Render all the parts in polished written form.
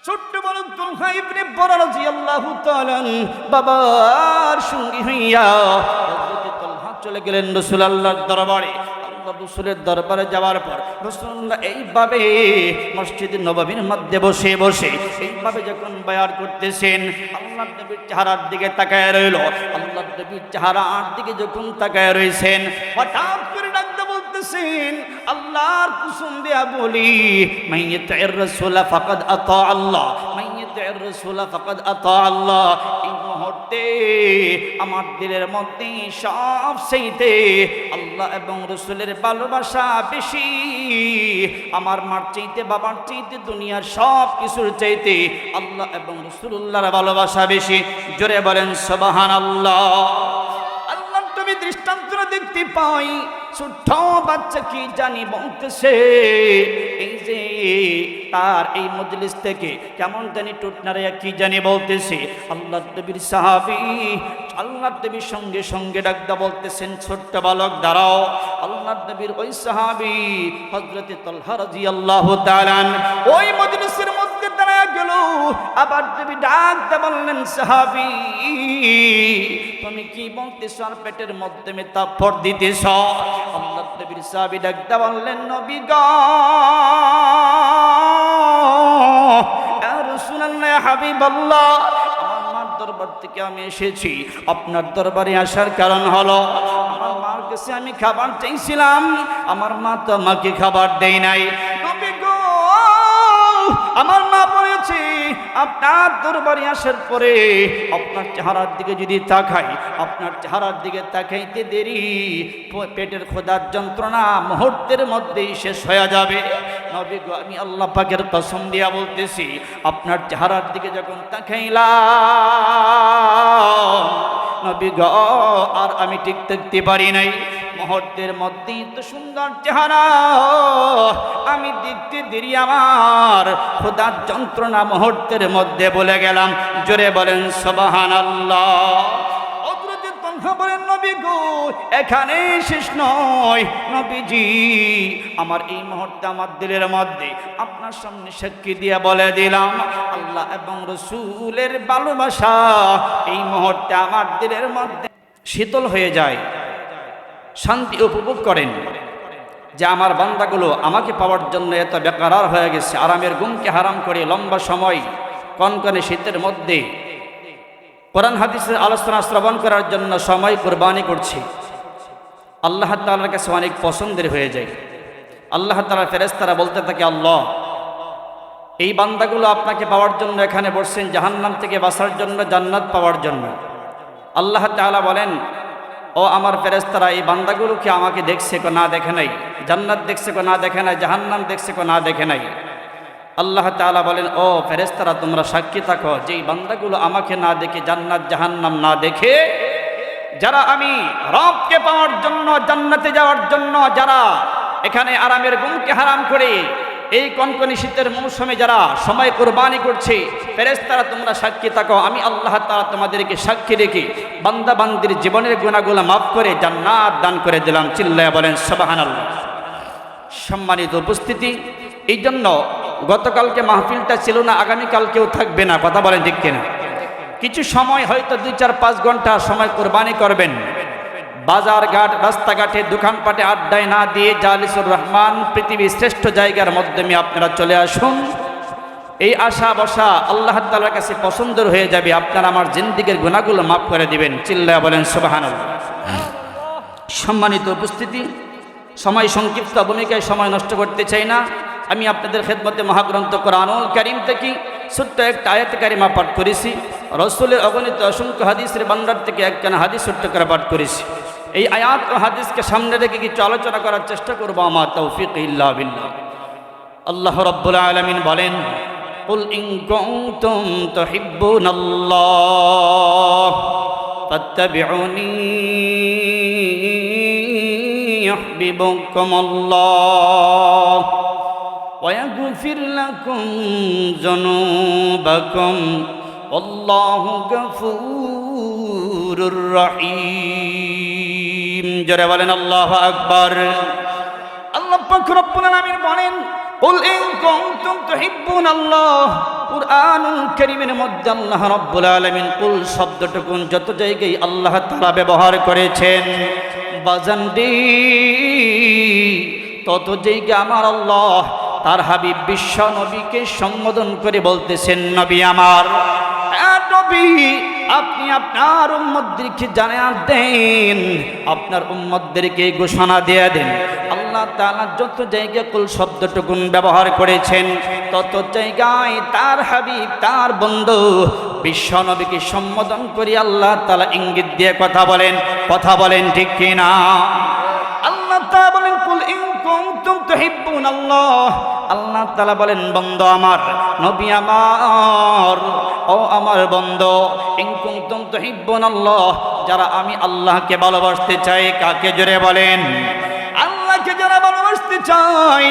ছোট্ট বড় তুলহা ইবনে বরা রাদিয়াল্লাহু তাআলা বাবার সঙ্গী হইয়া হযরত তুলহা চলে গেলেন রাসূলুল্লাহর দরবারে। রাসূলের দরবারে যাওয়ার পর রাসূলুল্লাহ এইভাবে মসজিদ নববীর মধ্যে বসে বসে এইভাবে যখন বয়ান করতেছেন, আল্লাহর নবীর চেহারার দিকে তাকায় রইল। আল্লাহর নবীর চেহারার দিকে যখন তাকায় রইছেন, হঠাৎ করে ডাকতে বলতেছেন, আল্লাহর কসম দিয়া বলি, মাইয়াতির রাসূল ফাকাদ আতা আল্লাহ, মাইয়াতির রাসূল ফাকাদ আতা আল্লাহ। এই মুহূর্তে আমার দিলের মধ্যে সবচেয়ে আল্লাহ এবং রাসূলের ভালোবাসা বেশি। আমার মার চাইতে, বাবার চাইতে, দুনিয়ার সব কিছুর চাইতে আল্লাহ এবং রাসূলুল্লাহর ভালোবাসা বেশি। জোরে বলেন সুবহানাল্লাহ। আল্লাহ তুমি দৃষ্টান্ত দেখতে পাই, ছোট্ট বাচ্চা কি জানি বলতেছে, এই যে তার এই মজলিস থেকে কেমন জানি টুটনারে কি জানি বলতেছে। আল্লাহ নবীর সাহাবী আল্লাহ নবীর সঙ্গে সঙ্গে ডাকদা বলতেছেন, ছোট্ট বালক দাঁড়াও। আল্লাহ নবীর ওই সাহাবী হযরত তালহা রাদিয়াল্লাহু তাআলা ওই মজলিসের মধ্যে দাঁড়ায় গেল। আবার নবী ডাকদা বললেন, সাহাবী তুমি কি বলতেছ? আর পেটের মধ্যে তাপড় দিতেছ? আল্লাহ নবীর সাহাবী ডাকদা বললেন, নবী গো, ইয়া রাসূলুল্লাহ, হাবিবাল্লাহ, আমার দরবার থেকে আমি এসেছি। আপনার দরবারে আসার কারণ হলো আমার মার কাছে আমি খাবার চাইছিলাম, আমার মা তো আমাকে খাবার দেয় নাই। নবী গো, আমার মা বলেছে আপনার দরবারে আসার পরে আপনার চেহারার দিকে যদি তাকাই, আপনার চেহারার দিকে তাকাইতে দেরি, পেটের ক্ষুধার যন্ত্রণা মুহূর্তের মধ্যেই শেষ হয়ে যাবে। নবী গো, আমি আল্লাহ পাকের কসম দিয়া বলতেছি, আপনার চেহারার দিকে যখন তাকাইলাম নবী গো, আর আমি ঠিক থাকতে পারি নাই। মুহূর্তের মধ্যেই তো সুন্দর চেহারা, আমি দেখতে দেরি, আমার ক্ষুধার যন্ত্রণা মুহূর্তের মধ্যে বলে গেলাম। জোরে বলেন সুবহানাল্লাহ। হযরত তালহা বলেন, নবী গো, এখানে শেষ নয় নবীজি, আমার এই মুহূর্তে আমার দিলের মধ্যে আপনার সামনে সাক্ষী দিয়া বলে দিলাম, আল্লাহ এবং রাসূলের ভালোবাসা এই মুহূর্তে আমার দিলের মধ্যে শীতল হয়ে যায়। শান্তি উপভোগ করেন যে আমার বান্দাগুলো আমাকে পাওয়ার জন্য এত বেকারার হয়ে গেছে, আরামের ঘুমকে হারাম করে লম্বা সময় কনকনে শীতের মধ্যে কোরআন হাদিসের আলোচনা শ্রবণ করার জন্য সময় কুরবানি করছে। আল্লাহ তাআলার কাছে অনেক পছন্দের হয়ে যায়। আল্লাহ তাআলার ফেরেশতারা বলতে থাকে, আল্লাহ, এই বান্দাগুলো আপনাকে পাওয়ার জন্য এখানে বসছেন, জাহান্নাম থেকে বাঁচার জন্য, জান্নাত পাওয়ার জন্য। আল্লাহ তাআলা বলেন, ও আমার ফেরেশতারা, এই বান্দাগুলো কি আমাকে দেখছে কো না দেখে নাই? জান্নাত দেখছে কো না দেখে নাই? জাহান্নাম দেখছে কো না দেখে নাই? আল্লাহ তাআলা বলেন, ও ফেরেশতারা, তোমরা সাক্ষী থাকো যে এই বান্দাগুলো আমাকে না দেখে, জান্নাত জাহান্নাম না দেখে, যারা আমি রবকে পাওয়ার জন্য, জান্নাতে যাওয়ার জন্য, যারা এখানে আরামের ঘুমকে হারাম করে এই কনকনি শীতের মৌসুমে যারা সময় কুরবানি করছে, ফেরেশতারা তোমরা সাক্ষী থাকো, আমি আল্লাহ তাআলা তোমাদেরকে সাক্ষী রেখে বান্দা বান্দির জীবনের গুনাহগুলো মাফ করে জান্নাত দান করে দিলাম। চিল্লায়া বলেন সুবহানাল্লাহ। সম্মানিত উপস্থিতি, এই জন্য গতকালকে মাহফিলটা ছিল না, আগামীকালকেও থাকবে না। কথা বলেন ঠিক কিনা? কিছু সময় হয়তো 2-4-5 ঘন্টা সময় কুরবানি করবেন। বাজার ঘাট, রাস্তাঘাটে, দোকানপাটে আড্ডায় না দিয়ে জালিসুর রহমান পৃথিবীর শ্রেষ্ঠ জায়গার মাধ্যমে আপনারা চলে আসুন। এই আশা বসা আল্লাহ তাআলার কাছে পছন্দের হয়ে যাবে, আপনারা আমার জিন্দেগীর গুনাহগুলো মাফ করে দিবেন। চিল্লায়া বলেন সুবহানাল্লাহ। সম্মানিত উপস্থিতি, সময় সংক্ষিপ্ত, ভূমিকায় সময় নষ্ট করতে চাই না। আমি আপনাদের খেদমতে মহাগ্রন্থ কোরআনুল কারীম থেকে ছোট্ট একটা আয়াত কারিমা পাঠ করেছি। রাসূলের অগণিত অসংখ্য হাদিসের ভান্ডার থেকে একখানা হাদিস ছোট্ট করে পাঠ করেছি। এই আয়াত ও হাদিসকে সামনে রেখে কিছু আলোচনা করার চেষ্টা করব। আমার তৌফিক ইল্লা বিল্লাহ। আল্লাহ রাব্বুল আলামিন বলেন, কুল ইন কুনতুম তুহিব্বুনাল্লাহ ফাত্তাবিউনি ইউহিব্বুকুমুল্লাহ ওয়া ইয়াগফির লাকুম যুনুবাকুম আল্লাহু গফুরুর রহিম। জোরে বলেন আল্লাহু আকবার। আল্লাহ পাক রব্বুল আলামিন বলেন, কুল ইন কুনতুম তুহিব্বুনাল্লাহ, কুরআনুল কারীমের মধ্যে আল্লাহ রাব্বুল আলামিন কুল শব্দটুকু যত জায়গায় আল্লাহ তাআলা ব্যবহার করেছেন বাজান রে, তত জায়গায় আমার আল্লাহ তার হাবিব বিশ্ব নবীকে সম্বোধন করে বলতেছেন, নবী আমার, নবী আপনি আপনার উম্মতদেরকে জানিয়ে দেন, আপনার উম্মতদেরকে ঘোষণা দিয়ে দেন। আল্লাহ তাআলা যত জায়গায় কুল শব্দটুকু ব্যবহার করেছেন তত জায়গায় তার হাবিব তার বন্ধু বিশ্ব নবীকে সম্বোধন করে আল্লাহ তাআলা ইঙ্গিত দিয়ে কথা বলেন ঠিক কিনা? আল্লাহ তাআলা বলেন কুল ইন কুনতুম তুহিব্বুনাল্লাহ, আল্লাহ তাআলা বলেন বন্ধু আমার, নবী আমার, ও আমার বন্ধু, ইন কুনতুম তুহিব্বুনাল্লাহ, যারা আমি আল্লাহকে ভালোবাসতে চাই, কাকে জোরে বলেন? আল্লাহকে যারা ভালোবাসতে চাই,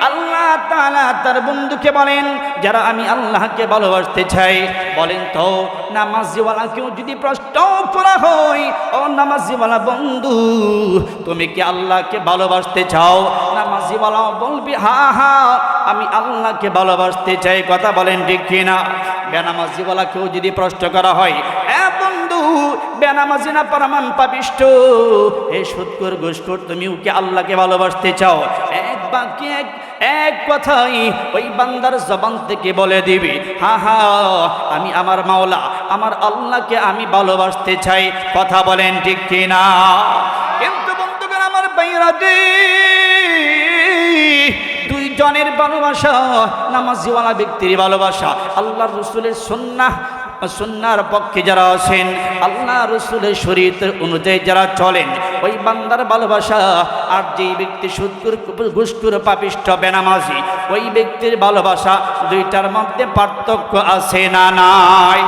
আল্লাহ তাআলা তার বন্ধুকে বলেন যারা আমি আল্লাহকে ভালোবাসতে চাই। বলেন তো নামাজিওয়ালা কেউ যদি প্রশ্ন করা হয়, ও নামাজিওয়ালা বন্ধু তুমি কি আল্লাহকে ভালোবাসতে চাও? নামাজিওয়ালা বলবি হ্যাঁ হ্যাঁ আমি আল্লাহকে ভালোবাসতে চাই, কথা বলেন ঠিক কিনা? বেনামাজিওয়ালা কেউ যদি প্রশ্ন করা হয়, এ বন্ধু বেনামাজি না পারামান পাপিষ্ঠ, হে সুদখোর ঘুষখোর তুমিও কি আল্লাহকে ভালোবাসতে চাও? এক বাক্যে এক কথাই ওই বান্দার জবান থেকে বলে দিবি হ্যাঁ হ্যাঁ আমি আমার মাওলা আমার আল্লাহকে আমি ভালোবাসতে চাই, কথা বলেন ঠিক কিনা? কিন্তু বন্ধুগণ আমার বাইরাতে দুইজনের ভালোবাসা, নামাজিওয়ালা ব্যক্তির ভালোবাসা, আল্লাহর রাসূলের সুন্নাহর পক্ষে যারা আছেন, আল্লাহ রাসূলের শরীয়তের অনুযায়ী যারা চলেন, ওই বান্দার ভালোবাসা। আর যেই ব্যক্তি সুদখোর ঘুষখোর পাপিষ্ঠ বেনামাজি, ওই ব্যক্তির ভালোবাসা, দুইটার মধ্যে পার্থক্য আছে না নাই?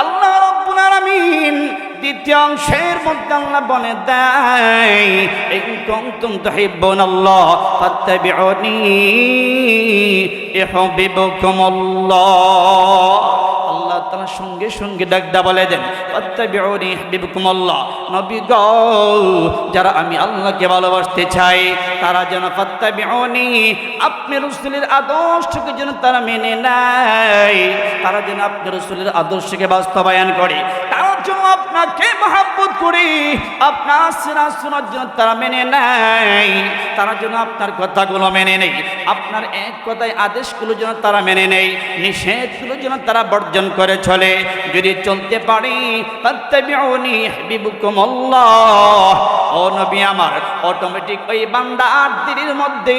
আল্লাহ রাব্বুল আলামিন দ্বিতীয় অংশের মধ্যে আল্লাহ বলে দেয়, ইন কুনতুম তুহিব্বুনাল্লাহ ফাত্তাবিউনি ইউহিব্বুকুমুল্লাহ। আল্লাহ তাআলা সঙ্গে সঙ্গে ডাকদা বলে দেন ফাত্তাবিউনি ইউহিব্বুকুমুল্লাহ, নবী গো যারা আমি আল্লাহকে ভালোবাসতে চাই তারা যেন ফাত্তাবিউনি, আপনি রাসূলের আদর্শকে যেন তারা মেনে নেয়, তারা যেন আপনি রাসূলের আদর্শকে বাস্তবায়ন করে, তারা যেন আপনাকে মহব্বত করে আপনার সিরাত সুন্নাত যেন তারা মেনে নেয়, তারা যেন আপনার কথাগুলো মেনে নেয়, আপনার এক কথায় আদেশগুলো যেন তারা মেনে নেয়, নিষেধগুলো যেন তারা বর্জন করে চলে। যদি চলতে পারি ফাত্তাবিউনি ইউহিব্বুকুমুল্লাহ, ও নবী আমার, অটোমেটিক ওই বান্দার দিলের মধ্যে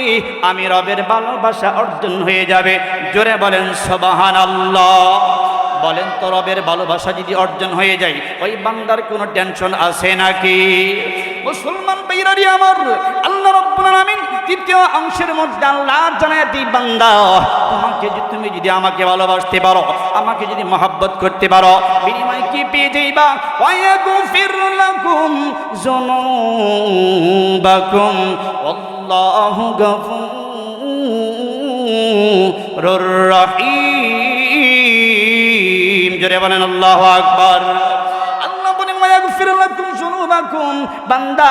আমি রবের ভালোবাসা অর্জন হয়ে যাবে। জোরে বলেন সুবহানাল্লাহ। বলেন তো রবের ভালোবাসা যদি অর্জন হয়ে যায় ওই বান্দার কোনো টেনশন আছে নাকি? মুসলমান ভাইরা আমার, আল্লাহ রাব্বুল আলামিন তৃতীয় অংশের মধ্যে আল্লাহ জানায় দিই, বান্দা তুমি যদি আমাকে ভালোবাসতে পারো, আমাকে যদি মহব্বত করতে পারো, বিনিময় কি পেয়ে যাইবা? ওয়ায়াগফির লাকুম যুনুবাকুম আল্লাহু গফুরুর রহিম। জোরে বলেন আল্লাহু আকবার। আল্লাহ বলেন ওয়ায়াগফির লাকুম যুনুবাকুম, বান্দা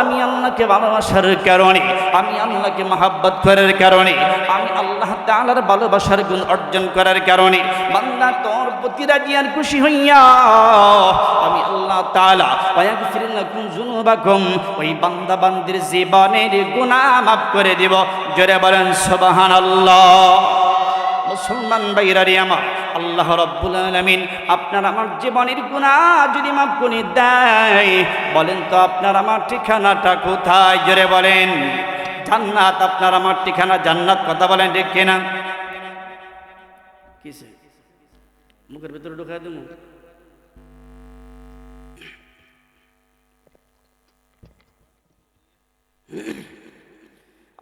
আমি আল্লাহকে ভালোবাসার কারণে, আমি আল্লাহকে মহব্বত করার কারণে, আমি আল্লাহ তাআলার ভালোবাসার গুণ অর্জন করার কারণে, বান্দা তোর প্রতি রাজি আর খুশি হইয়া আমি আল্লাহ তাআলা ওয়ায়াগফির লাকুম যুনুবাকুম, ওই বান্দা বান্দির জীবনের গুনাহ মাফ করে দেব। জোরে বলেন সুবহানাল্লাহ। মুসলমান ভাইরা আমার, আল্লাহ রাব্বুল আলামিন আপনার আমার জীবনের গুনাহ যদি মাফ করে দেয়, বলেন তো আপনার আমার ঠিকানাটা কোথায়? জোরে বলেন জান্নাত। আপনার আমার ঠিকানা জান্নাত, কথা বলেন ঠিক কিনা? কিসে মুখের ভিতরে ঢুকাই দেবো?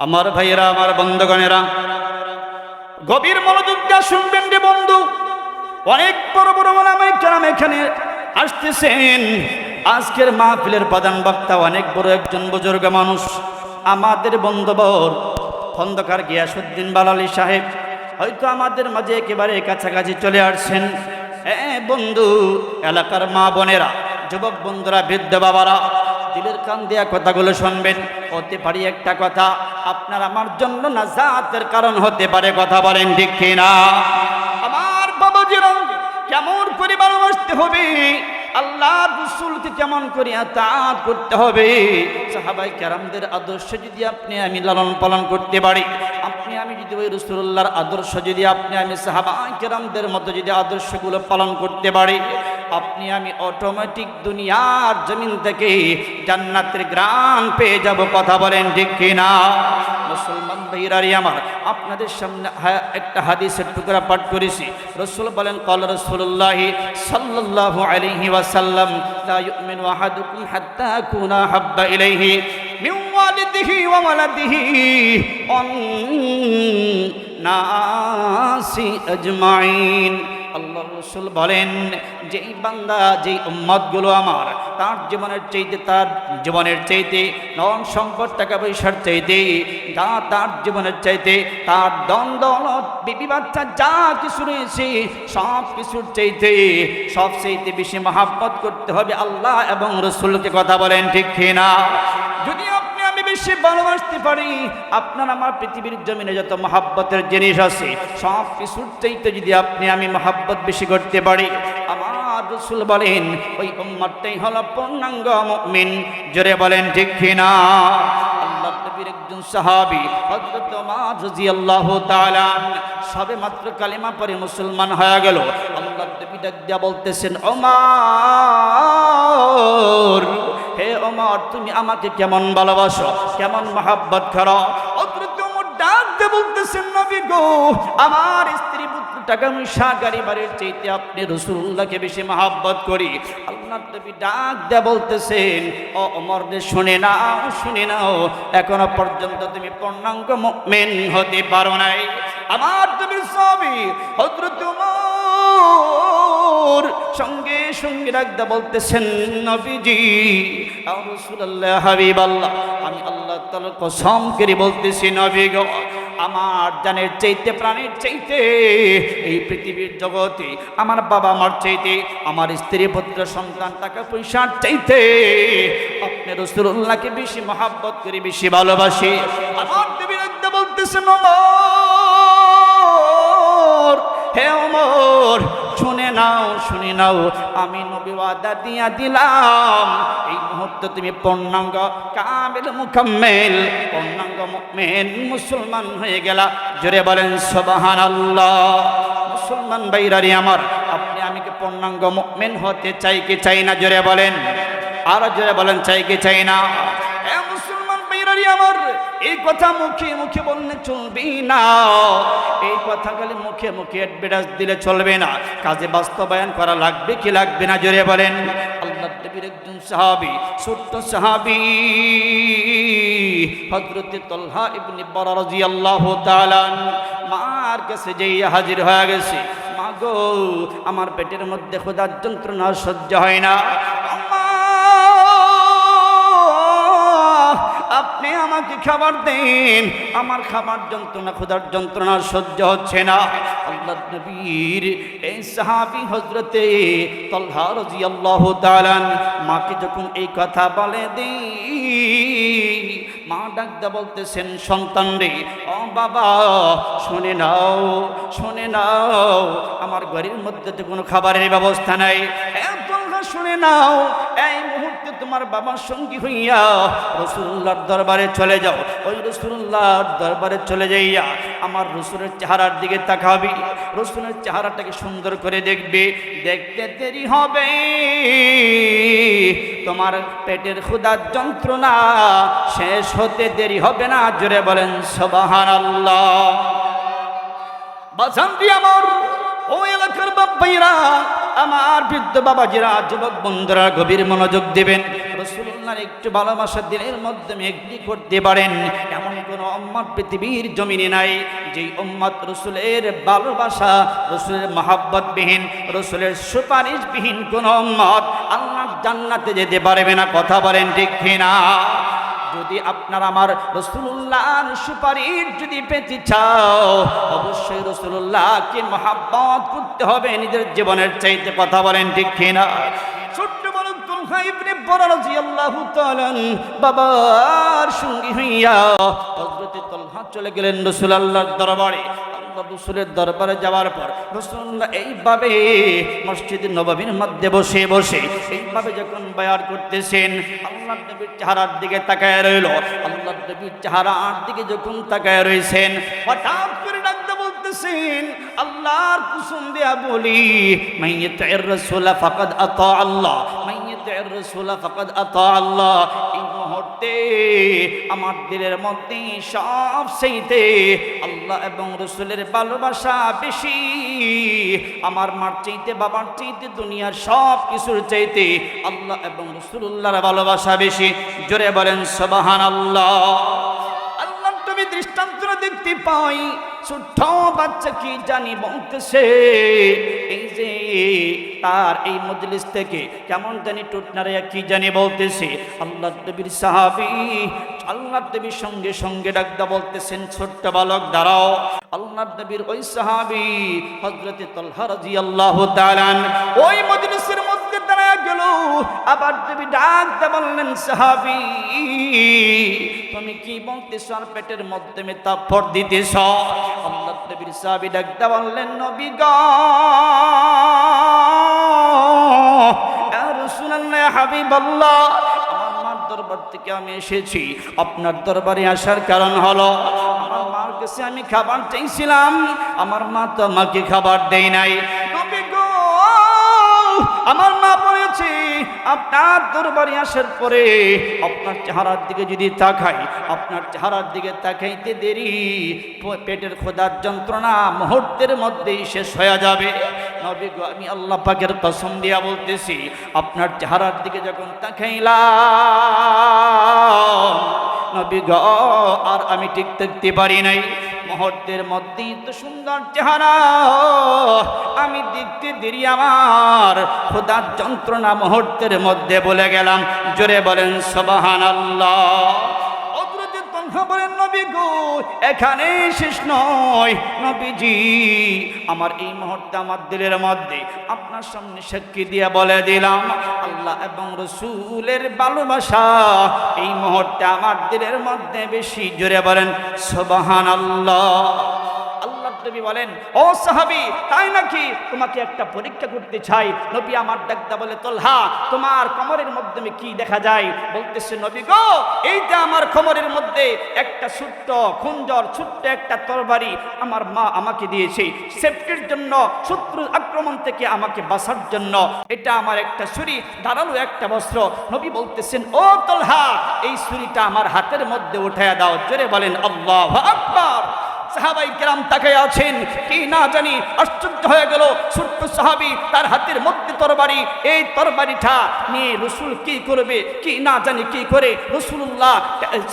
আমার ভাইয়েরা, আমার বন্ধুগণেরা, গভীর মনোযোগ দিয়ে শুনবেন রে বন্ধু। অনেক বড় বড় ওলামায়ে কেরাম এখানে আসতেছেন। আজকের মাহফিলের প্রধান বক্তা অনেক বড় একজন বুজুর্গ মানুষ, আমাদের বন্ধুবর খন্দকার গিয়াসউদ্দিন বালালী সাহেব হয়তো আমাদের মাঝে একেবারে কাছাকাছি চলে আসছেন। বন্ধু, এলাকার মা বোনেরা, যুবক বন্ধুরা, বৃদ্ধ বাবারা, দিলের কান দেয়া কথাগুলো শুনবেন। হতে পারে একটা কথা আপনার আমার জন্য নাজাতের কারণ হতে পারে, কথা বলেন ঠিক কিনা? আমার বাবাজিরা কেমন করে ভালোবাসতে হবে, আল্লাহর রাসূলকে কেমন করে আতাত করতে হবে, সাহাবায়ে কেরামদের আদর্শ যদি আপনি আমি লালন পালন করতে পারি, আপনি আমি যদি ওই রাসূলুল্লাহর আদর্শ যদি আপনি আমি সাহাবায়ে কেরামদের মতো যদি আদর্শগুলো পালন করতে পারি, আপনি আমি অটোমেটিক দুনিয়ার জমিন থেকে জান্নাতের গ্রাম পেয়ে যাব, কথা বলেন ঠিক কিনা? মুসলমান ভাইরারি আমার, আপনাদের সামনে একটা হাদিসের টুকরা পাঠ করেছি। রাসূল বলেন, ক্বালা রাসূলুল্লাহি সাল্লাল্লাহু আলাইহি ওয়াসাল্লাম, লা ইউমিনু আহাদুকুম হাত্তা আকুনা হাব্বা ইলাইহি মিন ওয়ালিদিহি ওয়া ওয়ালাদিহি ওয়ান নাসি আজমাইন। আল্লাহ রাসূল বলেন, যেই বান্দা যেই উম্মতগুলো আমার তার জীবনের চাইতে ধন সম্পদ টাকা পয়সার চাইতে তার জীবনের চাইতে তার ধন দৌলত বিবি বাচ্চা যা কিছু রয়েছে সব কিছুর চাইতে সবচাইতে বেশি মহব্বত করতে হবে আল্লাহ এবং রাসূলকে, কথা বলেন ঠিক কিনা? যদি আপনি আমি বেশি ভালোবাসতে পারি, আপনার আমার পৃথিবীর জমিনে যত মহব্বতের জিনিস আছে সব কিছুর চাইতে যদি আপনি আমি মহব্বত বেশি করতে পারি, আমার রাসূল বলেন ওই উম্মতটাই হলো পূর্ণাঙ্গ মুমিন। জোরে বলেন ঠিক কিনা? আল্লাহর নবীর একজন সাহাবী হযরত ওমর রাদিয়াল্লাহু তাআলা সবে মাত্র কালিমা পড়ে মুসলমান হয়ে গেল। আল্লাহর নবী ডাক দিয়া বলতেছেন, ওমর, হে ওমর, তুমি আমাকে কেমন ভালোবাসো, কেমন মহব্বত করো? হযরত ওমর ডাক দিয়ে বলতেছেন, নবী গো, আমার স্ত্রী পুত্র টাকা পয়সা গাড়ি বাড়ির চাইতে আপনি রাসূলুল্লাহকে বেশি মহব্বত করি। আল্লাহর নবী ডাক দিয়ে বলতেছেন, ও ওমর রে, শুনে নাও, এখনো পর্যন্ত তুমি পূর্ণাঙ্গ মুমিন হতে পারো নাই। আমার নবীর সাহাবী হযরত ওমর সঙ্গে সঙ্গে ডাক দিয়ে বলতেছেন, নবীজি, ও রাসূলুল্লাহ, হাবিবাল্লাহ, আমি আল্লাহ তাআলার কসম করে বলতেছি, নবী গো, আমার জানের চাইতে প্রাণের চাইতে এই পৃথিবীর জগতে আমার বাবা মার চাইতে আমার স্ত্রী পুত্র সন্তান টাকা পয়সার চাইতে আপনি রাসূলুল্লাহকে বেশি মহব্বত করি, বেশি ভালোবাসি। আমার নবী রাখতে বলতেছেন, ওমর, হে ওমর, শুনে নাও, আমি নবী ওয়াদা দিয়া দিলাম, এই মুহূর্তে তুমি পূর্ণাঙ্গ কামিল মুকাম্মিল পূর্ণাঙ্গ মুমিন মুসলমান হয়ে গেলা। জোরে বলেন সুবহানাল্লাহ। মুসলমান ভাইরারি আমার, আপনি আমি কি পূর্ণাঙ্গ মুমিন হতে চাই কি চাই না? জোরে বলেন, আর জোরে বলেন, চাই কি চাই না? মুসলমান ভাইরারি আমার, এই কথা মুখে মুখে বললে চলবে না, এই কথা খালি মুখে মুখে অ্যাডভার্টাইজ দিলে চলবে না, কাজে বাস্তবায়ন করা লাগবে কি লাগবে না? জোরে বলেন। আল্লাহর নবীর একজন সাহাবী, ছোট্ট সাহাবী হযরত তালহা ইবনে বারা রাদিয়াল্লাহু তাআলা মার কাছে যেই হাজির হয়ে গেছে, মা গো, আমার পেটের মধ্যে ক্ষুধার যন্ত্রণা সহ্য হয় না, আপনি আমাকে খাবার দেন, আমার খাবার যন্ত্রণা ক্ষুধার যন্ত্রণা সহ্য হচ্ছে না। আল্লাহর নবীর এই সাহাবী হযরতে তালহা রাদিয়াল্লাহু তাআলা মাকে যখন এই কথা বলে মা ডাক দা বলতেছেন, সন্তান রে, ও বাবা, শুনে নাও, আমার ঘরের মধ্যে তো কোনো খাবারের ব্যবস্থা নাই, শুনে নাও, এই মুহূর্তে তোমার বাবার সঙ্গী হইয়া রাসূলুল্লাহর দরবারে চলে যাও। ওই রাসূলুল্লাহর দরবারে চলে যাইয়া আমার রাসূলের চেহারার দিকে তাকাবি, রাসূলের চেহারাটাকে সুন্দর করে দেখবে, দেখতে দেরি হবে, তোমার পেটের ক্ষুধার যন্ত্রণা শেষ হতে দেরি হবে না। জোরে বলেন সুবহানাল্লাহ। বাজানদি আমার, ও এলাকার বাবাইরা, আমার বৃদ্ধ বাবাজিরা, যুবক বন্ধুরা, গভীর মনোযোগ দেবেন। রাসূলুল্লাহর একটু ভালোবাসা দিলের মাধ্যমে এগ্রি করতে পারেন, এমন কোন উম্মত পৃথিবীর জমিনে নাই যেই উম্মত রাসূলের ভালোবাসা, রাসূলের মহব্বত বিহীন, রাসূলের সুপারিশ বিহীন কোন উম্মত আল্লাহর জান্নাতে যেতে পারবে না। কথা বলেন ঠিক কিনা? যদি আপনার আমার রাসূলুল্লাহর সুপারিশ যদি পেতে চাও, অবশ্যই রাসূলুল্লাহকে মহব্বত করতে হবে নিজের জীবনের চাইতে। কথা বলেন ঠিক কিনা? ছোট্ট বড় তালহা ইবনে পর রাদিয়াল্লাহু তাআলা বাবার সঙ্গী হইয়া হযরত তালহা চলে গেলেন রাসূলুল্লাহর দরবারে। রাসূলের দরবারে যাওয়ার পর রাসূলুল্লাহ এইভাবে মসজিদ নববীর মধ্যে বসে বসে এইভাবে যখন বয়ান করতেছেন, আল্লাহর নবীর চেহারার দিকে তাকায় রইল। আল্লাহর নবীর চেহারার দিকে যখন তাকায় রইছেন, হঠাৎ করে ডাকতে বলতেছেন, আল্লাহর কসম দিয়া বলি, মাইয়াতির রাসূল ফাকাদ আতা আল্লাহ, মাইয়াতির রাসূল ফাকাদ আতা আল্লাহ। এই মুহূর্তে আমার দিলের মধ্যে সবচেয়ে আল্লাহ এবং রাসূলের ভালোবাসা বেশি। আমার মার চাইতে, বাবার চাইতে, দুনিয়ার সব কিছুর চাইতে আল্লাহ এবং রাসূলুল্লাহর ভালোবাসা বেশি। জোরে বলেন সুবহানাল্লাহ। আল্লাহ তুমি দৃষ্টান্ত দেখতে পাই, ছোট্ট বাচ্চা কি জানি বলতেছে, এই যে তার এই মজলিস থেকে কেমন জানি টুটনারে কি জানি বলতেছে। আল্লাহ নবীর সাহাবী আল্লাহ নবীর সঙ্গে সঙ্গে ডাকদা বলতেছেন, ছোট্ট বালক দাঁড়াও। আল্লাহ নবীর ওই সাহাবী হযরত তালহা রাদিয়াল্লাহু তাআলা ওই মজলিসের মধ্যে দাঁড়ায় গেল। আবার নবী ডাকদা বললেন, সাহাবী তুমি কি বলতেছ? আর পেটের মধ্যে তাপড় দিতেছ? আল্লাহ নবীর সাহাবী ডাকদা বললেন, নবী গো, ইয়া রাসূলুল্লাহ, ইয়া হাবিবাল্লাহ, আমার দরবার থেকে আমি এসেছি। আপনার দরবারে আসার কারণ হলো, আমার মার কাছে আমি খাবার চাইছিলাম, আমার মা তো আমাকে খাবার দেয় নাই। নবী গো, আমার মা বলেছে আপনার দরবারে আসার পরে আপনার চেহারার দিকে যদি তাকাই, আপনার চেহারার দিকে তাকাইতে দেরি, পেটের ক্ষুধার যন্ত্রণা মুহূর্তের মধ্যেই শেষ হয়ে যাবে। নবী গো, আমি আল্লাহ পাকের কসম দিয়া বলতেছি, আপনার চেহারার দিকে যখন তাকাইলাম নবী গো, আর আমি ঠিক থাকতে পারি নাই। মুহূর্তের মধ্যেই তো সুন্দর চেহারা, আমি দেখতে দেরি, আমার ক্ষুধার যন্ত্রণা মুহূর্তের মধ্যে বলে গেলাম। জোরে বলেন সুবহানাল্লাহ। বলেন, নবী গো, এখানে শেষ নয় নবীজি, আমার এই মুহূর্তে আমার দিলের মধ্যে আপনার সামনে সাক্ষী দিয়ে বলে দিলাম, আল্লাহ এবং রাসূলের ভালোবাসা এই মুহূর্তে আমার দিলের মধ্যে বেশি। জোরে বলেন সুবহানাল্লাহ। আল্লাহ নবী বলেন, ও সাহাবী, তাই নাকি? তোমাকে একটা পরীক্ষা করতে চাই। নবী আমার ডাকদা বলে, তালহা, তোমার কোমরের মধ্যে কি দেখা যায়? বলতেছে, নবী গো, এইটা আমার কোমরের মধ্যে একটা ছোট্ট খঞ্জর, ছোট্ট একটা তরবারি আমার মা আমাকে দিয়েছে সেফটির জন্য, শত্রুর আক্রমণ থেকে আমাকে বাঁচার জন্য। এটা আমার একটা ছুরি, ধারালো একটা বস্ত্র। নবী বলতেছেন, ও তালহা, এই ছুরিটা আমার হাতের মধ্যে উঠায়া দাও। জোরে বলেন আল্লাহু আকবার। সাহাবাই কেরাম তাকায় আছেন, কি না জানি আশ্চর্য হয়ে গেল। ছোট্ট সাহাবী, তার হাতের মধ্যে তরবারি, এই তরবারিটা নিয়ে রাসূল কি করবে, কি না জানি কি করে। রাসূলুল্লাহ,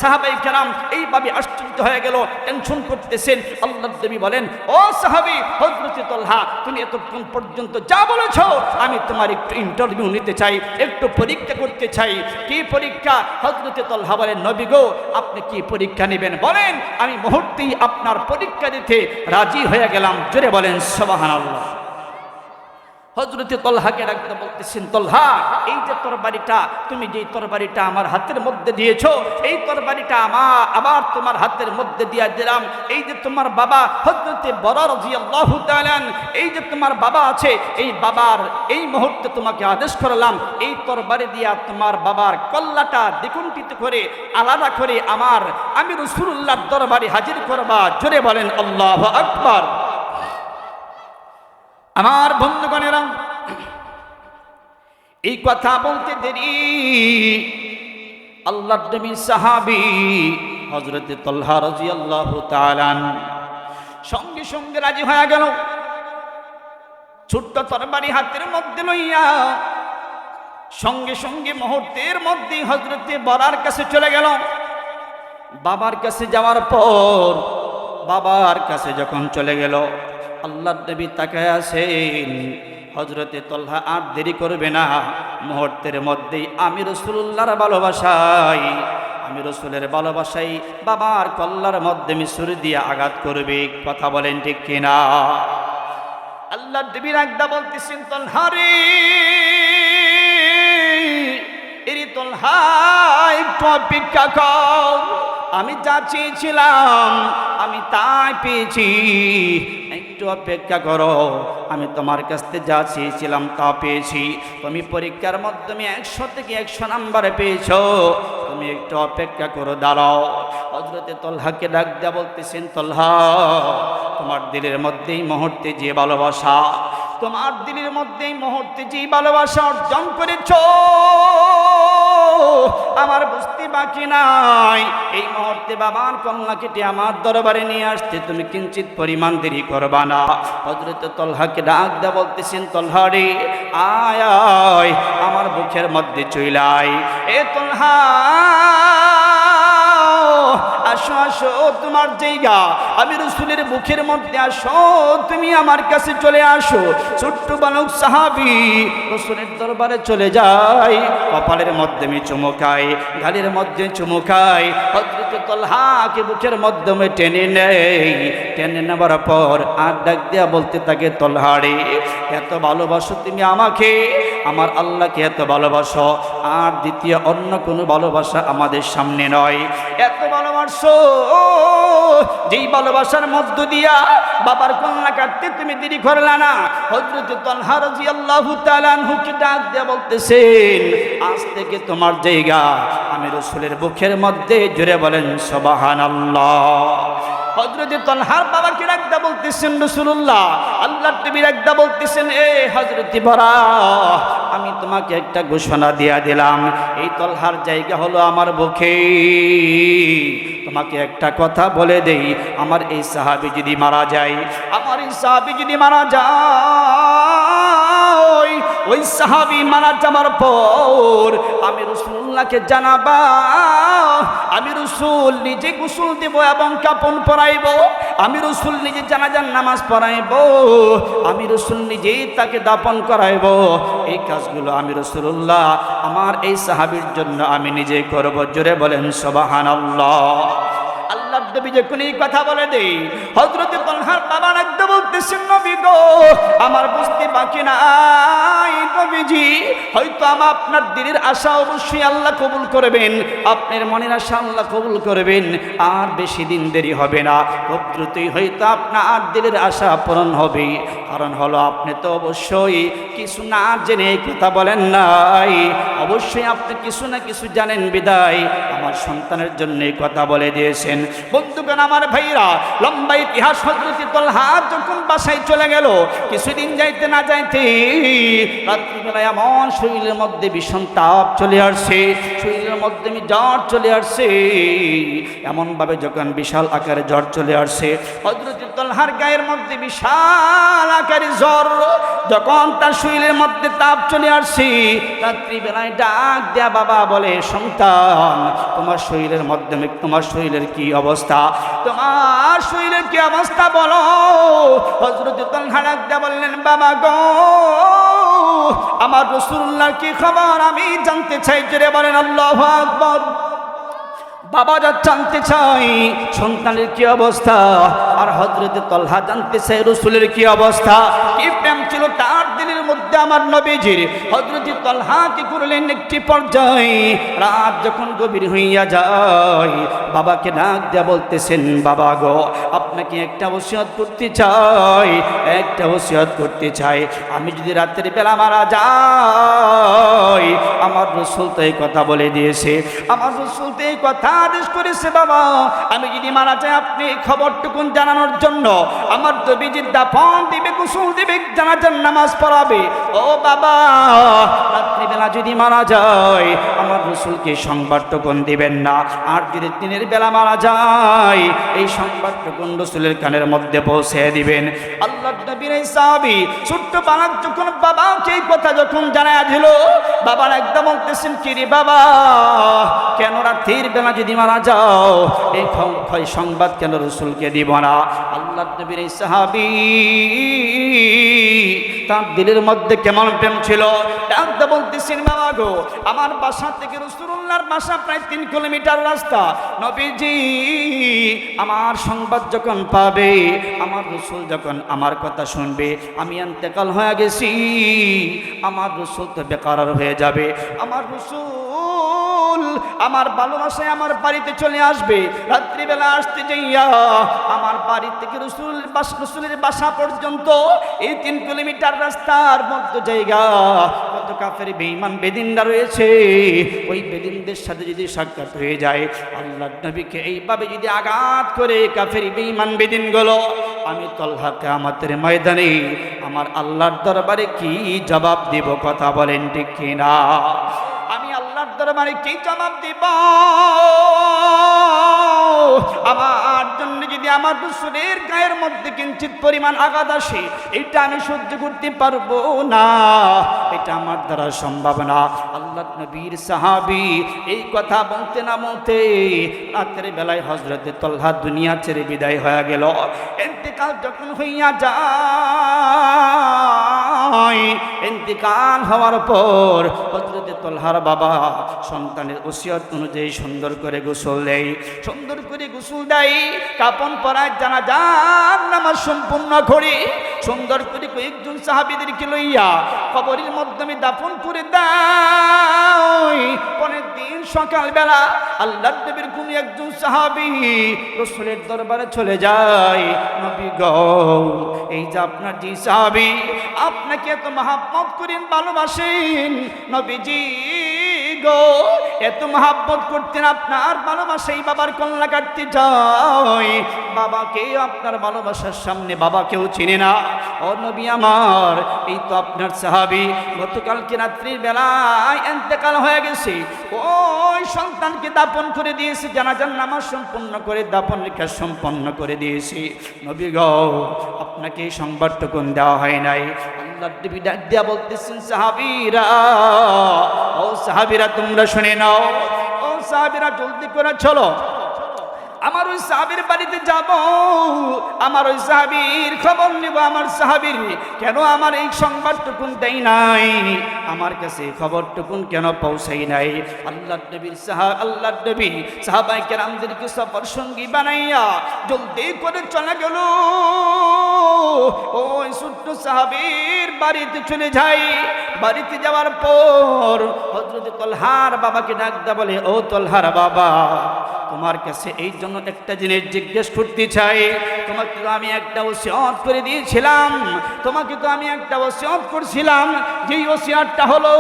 সাহাবাই কেরাম এইভাবে আশ্চর্য হয়ে গেল, টেনশন করতেছেন। আল্লাহর নবী বলেন, ও সাহাবী হযরত তালহা, তুমি এতক্ষণ পর্যন্ত যা বলেছ, আমি তোমার একটু ইন্টারভিউ নিতে চাই, একটু পরীক্ষা করতে চাই। কি পরীক্ষা? হযরত তালহা বলেন, নবী গো, আপনি কি পরীক্ষা নেবেন বলেন, আমি মুহূর্তেই আপনার পরীক্ষা দিতে রাজি হয়ে গেলাম। জোরে বলেন সুবহানাল্লাহ। হযরত তালহাকে ডাকতে বলতেছেন, তালহা, এই যে তরবারিটা, তুমি যে তরবারিটা আমার হাতের মধ্যে দিয়েছো, এই তরবারিটা আবার তোমার হাতের মধ্যে দিয়ে দিলাম। এই যে তোমার বাবা হযরত বরা রাদিয়াল্লাহু তাআলা, এই যে তোমার বাবা আছে, এই বাবার এই মুহূর্তে তোমাকে আদেশ করলাম, এই তরবারি দিয়া তোমার বাবার কল্লাটা দ্বিগুণিত করে, আলাদা করে আমি রাসূলুল্লাহর দরবারে হাজির করবা। জোরে বলেন আল্লাহু আকবার। আমার বন্ধুগণেরা, এই কথা বলতে দেরি আল্লাহর নবীর সাহাবী হযরত তালহা রাদিয়াল্লাহু তাআলা সঙ্গে সঙ্গে রাজি হয়ে গেল। ছোট্ট তরবারি হাতের মধ্যে লইয়া সঙ্গে সঙ্গে মুহূর্তের মধ্যে হযরত বরার কাছে চলে গেল। বাবার কাছে যাওয়ার পর, বাবার কাছে যখন চলে গেল, আল্লাহর নবী তাকায় আছেন। হযরতে তালহা আর দেরি করবে না, মুহূর্তের মধ্যেই আমি রাসূলুল্লাহর ভালোবাসায়, আমি রাসূলের ভালোবাসায় বাবার কল্লার মধ্যে ছুরি দিয়ে আঘাত করবে। কথা বলেন ঠিক কিনা? আল্লাহর নবী রাগদা বলতেছেন, তালহা রে, এর তলহা একটু অপেক্ষা কর, আমি যা চেয়েছিলাম আমি তাই পেয়েছি, একটু অপেক্ষা করো, আমি তোমার কাছ থেকে যা চেয়েছিলাম তা পেয়েছি। তুমি পরীক্ষার মাধ্যমে 100 থেকে 100 নাম্বারে পেয়েছো, তুমি একটু অপেক্ষা করো, দাঁড়াও। হযরতে তলহাকে ডাক দেয়া বলতেছেন, তলহা তোমার দিলের মধ্যে এই মুহূর্তে যে ভালোবাসা, তোমার দিলের মধ্যে এই মুহূর্তে যে ভালোবাসা অর্জন করেছো আমার বুঝতে বাকি নাই। এই মুহূর্তে বাবার কন্যা কেটে আমার দরবারে নিয়ে আসতে তুমি কিঞ্চিত পরিমাণ দেরি করবা না। হযরতে তলহাকে ডাক দেয়া বলতেছেন, তলহা রে আয় আয় আমার বুকের মধ্যে চইলাই। এ তলহা আসো আসো তোমার জায়গা, আমি রাসূলের বুকের মধ্যে, আসো তুমি আমার কাছে চলে আসো। ছোট্ট বালক সাহাবী রাসূলের দরবারে চলে যায়, কপালের মধ্যে আমি চুমুকাই, গালের মধ্যে চুমুকাই। হযরতে তলহাকে বুকের মাধ্যমে টেনে নেই, টেনে নেবার পর আর ডাক দেয়া বলতে থাকে, তলহা রে এত ভালোবাসো তুমি আমাকে, আমার আল্লাহকে এত ভালোবাসো, আর দ্বিতীয় অন্য কোনো ভালোবাসা আমাদের সামনে নয়। এত ভালোবাসো যেই ভালোবাসার মধ্য দিয়া বাবার কন্যা কাটতে তুমি দেরি করলা না। হযরতে তলহা রাদিয়াল্লাহু তাআলা আনহুকে ডাক দেয়া বলতেছেন, আজ থেকে তোমার জায়গা আমি রাসূলের বুকের মধ্যে। জোরে বলেন সুবহানাল্লাহ। হযরতে তলহার বাবাকে ডাকদা বলতেছেন, রাসূলুল্লাহ আল্লাহর নবী ডাকদা বলতেছেন, এ হযরতে বরা আমি তোমাকে একটা ঘোষণা দিয়া দিলাম, এই তলহার জায়গা হলো আমার বুকে। তোমাকে একটা কথা বলে দেই, আমার এই সাহাবী যদি মারা যায়, আমার এই সাহাবী যদি মারা যায়, ওই সাহাবী মারা যাবার পর আমি রাসূলুল্লাহকে জানাবা, আমি রাসূল নিজে গোসল দেব এবং কাফন পরাইব, আমি রাসূল নিজে জানাজার নামাজ পড়াইব, আমি রাসূল নিজে তাকে দাফন করাইব। এই কাজগুলো আমি রাসূলুল্লাহ আমার এই সাহাবীর জন্য আমি নিজে করব। জোরে বলেন সুবহানাল্লাহ। আল্লাহর নবী যখন এই কথা বলে দেই, হযরতে তলহার বাবা একদম বলতেছেন, নবী গো আমার বুঝতে বাকি নাই, নবীজি হয়তো আমার আপনার দিনের আশা অবশ্যই আল্লাহ কবুল করবেন, আপনার মনের আশা আল্লাহ কবুল করবেন, আর বেশি দিন দেরি হবে না, খুব দ্রুতই হয়তো আপনার দিলের আশা পূরণ হবে। কারণ হলো আপনি তো অবশ্যই কিছু না জেনে কথা বলেন নাই, অবশ্যই আপনি কিছু না কিছু জানেন বিদায় আমার সন্তানের জন্য কথা বলে দিয়েছেন। বন্ধুগণ আমার ভাইরা, লম্বা ইতিহাস। হযরতে তলহা যখন বাসায় চলে গেল, কিছুদিন যাইতে না যাইতে রাত্রিবেলায় এমন শরীরের মধ্যে ভীষণ তাপ চলে আসছে, শরীরের মধ্যে জ্বর চলে আসছে, এমনভাবে যখন বিশাল আকারে জ্বর চলে আসছে, হযরতে তলহার গায়ের মধ্যে বিশাল আকারে জ্বর, যখন তার শরীরের মধ্যে তাপ চলে আসছে, রাত্রিবেলায় ডাক দেয়া বাবা বলে, সন্তান তোমার শরীরের মাধ্যমে তোমার শরীরের কি অবস্থা, তোমার শরীরের কি অবস্থা বলো। হযরতে তলহা ডাক দেয়া বললেন, বাবা গো আমার রাসূলুল্লাহর কি খবর আমি জানতে চাই। জোরে বলেন আল্লাহু আকবার। বাবা যা জানতে চাই সন্তানের কি অবস্থা, আর হযরতে তলহা জানতে চাই রাসূলের কি অবস্থা, কি প্রেম ছিল তার দিলের মধ্যে আমার নবীজির। হযরতে তলহা কি করলেন, একটি পর্যায়ে রাত যখন গভীর হইয়া যায়, বাবাকে ডাক দেয়া বলতেছেন, বাবা গো আপনাকে একটা ওসিয়ত করতে চাই, একটা ওসিয়ত করতে চাই, আমি যদি রাতের বেলা মারা যাই, আমার রাসূল তো এই কথা বলে দিয়েছে, আমার রাসূল তো এই কথা আদেশ করেছে, বাবা আমি যদি মারা যাই আপনি খবরটুকুন জানানোর জন্য আমার নবীজির দাফন দিবে, গোসল দিবে, জানাজার নামাজ পড়াবে। ও বাবা রাত্রিবেলা যদি মারা যায় আমার রাসূলকে সংবাদটুকুন দিবেন না, আর যদি দিনের বেলা মারা যায় এই সংবাদটুকুন রাসূলের কানের মধ্যে পৌঁছে দিবেন। আল্লাহর নবীর এই সাহাবী ছোট্ট বালক যখন বাবাকে এই কথা যখন জানায়া দিল, বাবার একদম বলতেছেন, কি রে বাবা কেন রাতের বেলা যদি মারা যাও এই সংবাদ কেন রাসূলকে দিব না। আল্লাহর নবীর এই সাহাবী তার দিলের মধ্যে কেমন প্রেম ছিল, ডাকতে বলতেছেন, বাবা গো আমার বাসা থেকে রাসূলুল্লাহর বাসা প্রায় 3 কিলোমিটার রাস্তা, নবীজি আমার সংবাদ যখন পাবে, আমার রাসূল যখন আমার কথা শুনবে, আমি ইন্তেকাল হয়ে গেছি, আমার রাসূল তো বেকার হয়ে যাবে, আমার রাসূল রসুল আমার ভালোবাসায় আমার বাড়িতে চলে আসবে। রাত্রিবেলা আসতে যাইয়া আমার বাড়ি থেকে রসুলের বাসা পর্যন্ত এই 3 কিলোমিটার রাস্তার মধ্যে জায়গা কত কাফের বেঈমান বেদিনরা রয়েছে, ওই বেদিনদের সাথে যদি সাক্ষাৎ হয়ে যায়, আল্লাহর নবীকে এইভাবে যদি আঘাত করে কাফের বেঈমান বেদিনগুলো, আমি তলহা কিয়ামতের ময়দানে আমার আল্লাহর দরবারে কি জবাব দিব? কথা বলেন ঠিক কিনা? আমি আল্লাহর দরবারে কি জবাব দিব? আমার জন্য যদি আমার রসুলের গায়ের মধ্যে কিঞ্চিত পরিমাণ আঘাত আসে, এটা আমি সহ্য করতে পারবো না, এটা আমার দ্বারা সম্ভব না। আল্লাহর নবীর সাহাবী এই কথা বলতে না বলতে রাতের বেলায় হযরতে তলহা দুনিয়া ছেড়ে বিদায় হয়ে গেল। ইন্তেকাল যখন হইয়া যায়, ইন্তেকাল হওয়ার পর হযরতে তলহার বাবা সন্তানের ওসিয়ত অনুযায়ী সুন্দর করে গোসল দেয়, সুন্দর করে গোসল দেয়, কাপন পরায়, জানাজার নামাজ সম্পূর্ণ করে সুন্দর করে কয়েকজন সাহাবীদেরকে লইয়া কবরের মাধ্যমে দাফন করে দেয়। পরের দিন সকালবেলা আল্লাহর নবীর কোন একজন সাহাবী রাসূলের দরবারে চলে যায়, নবী গো, এই যে আপনার যে সাহাবী আপনাকে এত মহব্বত করেন, ভালোবাসেন, নবীজি গো, এত মহব্বত করতেন, আপনার ভালোবাসাই বাবার কল্লা কাটতে যায়, বাবাকে আপনার ভালোবাসার সামনে বাবাকেও চিনে না। ও নবী আমার, এই তো আপনার সাহাবী গতকালকে রাত্রির বেলায় ইন্তেকাল হয়ে গেছে, ওই সন্তানকে দাফন করে দিয়েছি, জানাজার নামাজ সম্পন্ন করে দাফন রেখা সম্পন্ন করে দিয়েছি, নবী গো, আপনাকে এই সংবাদটুকু দেওয়া হয় নাই। আল্লাহর নবী ডাক দিয়া বলতেছেন, সাহাবীরা, ও সাহাবীরা তোমরা শুনে নাও, ও সাহাবীরা জলদি করে চলো, আমার ওই সাহাবীর বাড়িতে যাব, আমার ওই সাহাবীর খবর নেব, আমার সাহাবীর কেন আমার এই সংবাদটুকুন দেয় নাই, আমার কাছে খবরটুকুন কেন পৌঁছাই নাই। আল্লাহর নবী সাহাবায়ে কেরামদেরকে সফর সঙ্গী বানাইয়া জলদি করে চলে গেল, ওই ছোট্ট সাহাবীর বাড়িতে চলে যাই। বাড়িতে যাওয়ার পর হযরত তলহার বাবাকে ডাক দেয়া বলে, ও তলহার বাবা, তোমার কাছে এই জন্য একটা জিনিস জিজ্ঞেস করতে চাই, তোমাকে তো আমি একটা ওসিয়ত করে দিয়েছিলাম, তোমাকে তো আমি একটা ওসিয়ত করছিলাম, যেই ওসিয়তটা হলো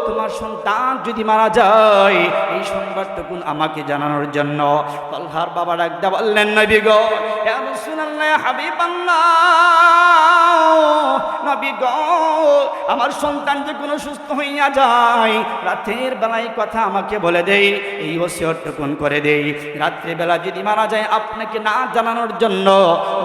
তোমার সন্তান যদি মারা যায় এই সংবাদটুকু আমাকে জানানোর জন্য। তলহার বাবা ডাক দেয়া বললেন, নবী গো, ইয়া রাসূলুল্লাহ, ইয়া হাবিবাল্লাহ, নবী গো, আমার সন্তান যে কোনো সুস্থ হইয়া যায়, রাতের বেলায় কথা আমাকে বলে দেই, এই ওসিয়তটুকু করে দেই, রাত্রে বেলা যদি মারা যায় আপনাকে না জানানোর জন্য।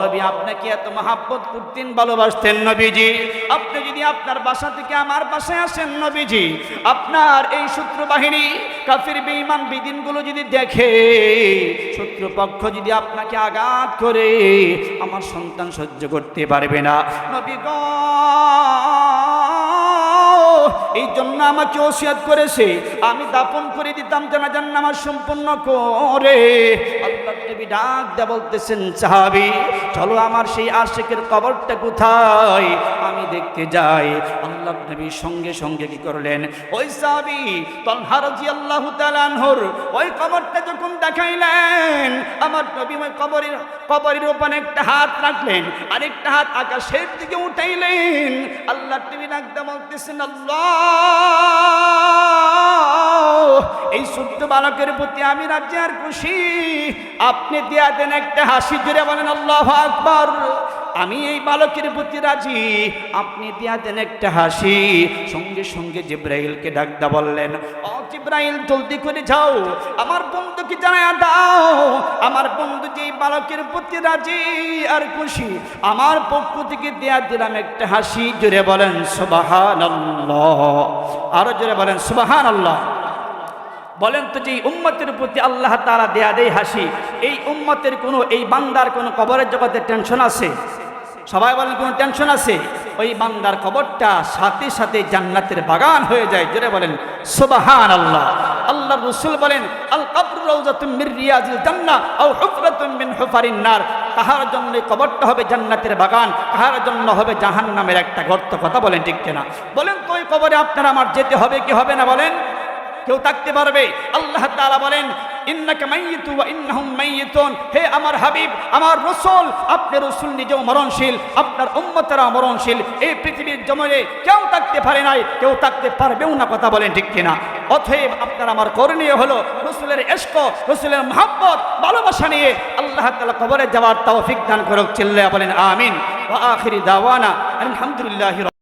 নবী আপনাকে এত মহব্বত করতেন, ভালোবাসতেন নবীজি, আপনি যদি আপনার বাসা থেকে আমার বাসায় আসেন নবীজি, আপনার এই শত্রু বাহিনী কাফির বেঈমান বেদিনগুলো যদি দেখে, শত্রুপক্ষ যদি আপনাকে আঘাত করে, আমার সন্তান সহ্য করতে পারবে না, নবী গো, এই জন্য আমাকে ওসিয়ত করেছে, আমি দাফন করে দিতাম জানাজার নামাজ সম্পূর্ণ করে। আল্লাহর নবী ডাক দেয়া বলতেছেন, সাহাবী চলো, আমার সেই আশিকের কবরটা কোথায় আমি দেখতে যাই। আল্লাহর নবী সঙ্গে সঙ্গে কি করলেন, ওই সাহাবী তলহা রাদিয়াল্লাহু তাআলা আনহুর ওই কবরটা যখন দেখাইলেন, আমার নবী ওই কবরের উপর একটা হাত রাখলেন, আরেকটা হাত আকাশের দিকে উঠাইলেন। আল্লাহর নবী ডাক দেয়া বলতেছেন, আল্লাহ, এই ছোট্ট বালকের প্রতি আমি রাজি আর খুশি, আপনি দিয়া দেন একটা হাসি, জুড়ে বলেন আল্লাহু আকবার। আমি এই বালকের প্রতি রাজি, আপনি দিয়া দেন একটা হাসি। সঙ্গে সঙ্গে জিব্রাইলকে ডাক দা বললেন, ও জিব্রাইল, জলদি করে যাও, আমার বন্ধুকে জানায়া দাও, আমার বন্ধু যে বালকের প্রতি রাজি আর খুশি, আমার পক্ষ থেকে দেয়া দিলাম একটা হাসি। জোরে বলেন সুবহানাল্লাহ, আরো জোরে বলেন সুবহানাল্লাহ। বলেন তো, যে উম্মতের প্রতি আল্লাহ তাআলা দেয়া দেয় হাসি, এই উম্মতের কোনো, এই বান্দার কোনো কবরের জগতে টেনশন আছে? সবাই বলেন, কোনো টেনশন আছে? ওই বান্দার কবরটা সাথে সাথে জান্নাতের বাগান হয়ে যায়। জোরে বলেন সুবহানাল্লাহ। আল্লাহর রাসূল বলেন, আল কবরু রাউযাতুম মির রিয়াজিল জান্নাহ আও হুফরাতুম মিন হুফারিন নার। কাহার জন্য কবরটা হবে জান্নাতের বাগান, কাহার জন্য হবে জাহান্নামের একটা গর্ত। কথা বলেন ঠিক কিনা? বলেন তো, ওই কবরে আপনার আমার যেতে হবে কি হবে না? বলেন কেউ থাকতে পারবে? আল্লাহ তাআলা বলেন ইন্নাকা মাইয়িতু ওয়া ইন্নাহুম মাইয়িতুন। হে আমার হাবিব, আমার রাসূল, আপনি রাসূল নিজেও মরণশীল, আপনার উম্মতেরা মরণশীল। এই পৃথিবীর জমিনে কেউ থাকতে পারে নাই, কেউ থাকতে পারবেও না। কথা বলেন ঠিক কিনা? অতএব আপনার আমার করণীয় হলো রাসূলের ইশক, রাসূলের মহব্বত, ভালোবাসা নিয়ে আল্লাহ তাআলা কবরে যাওয়ার তৌফিক দান করুক। চিল্লায়া বলেন আমিন। ওয়া আখিরি দাওয়ানা আলহামদুলিল্লাহি।